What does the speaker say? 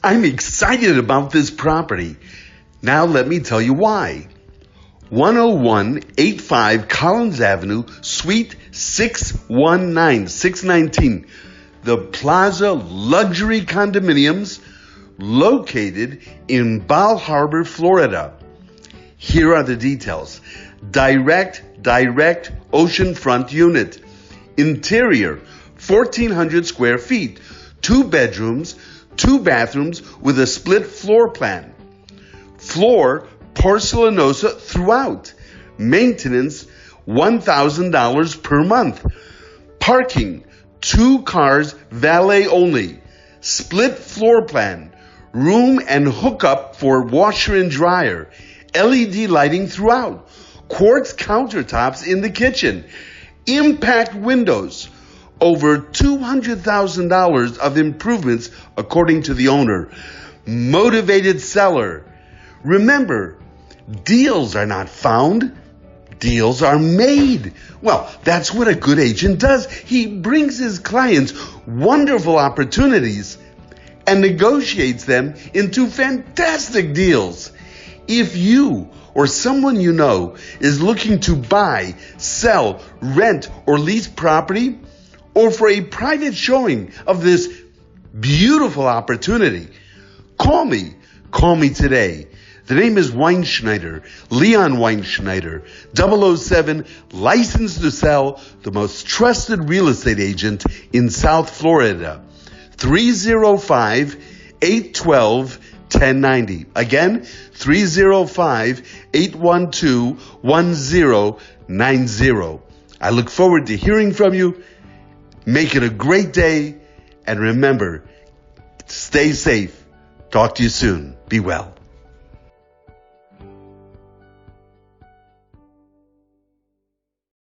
I'm excited about this property. Now let me tell you why. 10185 Collins Avenue, Suite 619, the Plaza Luxury Condominiums, located in Bal Harbour, Florida. Here are the details. Direct oceanfront unit. Interior, 1,400 square feet. 2 bedrooms, 2 bathrooms with a split floor plan. Floor, Porclenosa throughout. Maintenance, $1,000 per month. Parking, 2 cars, valet only. Split floor plan. Room and hookup for washer and dryer. LED lighting throughout. Quartz countertops in the kitchen. Impact windows. Over $200,000 of improvements according to the owner. Motivated seller. Remember, deals are not found, deals are made. Well, that's what a good agent does. He brings his clients wonderful opportunities and negotiates them into fantastic deals. If you or someone you know is looking to buy, sell, rent, or lease property, or for a private showing of this beautiful opportunity, call me. Call me today. The name is Weinschneider, Leon Weinschneider, 007, licensed to sell, the most trusted real estate agent in South Florida. 305-812-1090. Again, 305-812-1090. I look forward to hearing from you. Make it a great day. And remember, stay safe. Talk to you soon. Be well.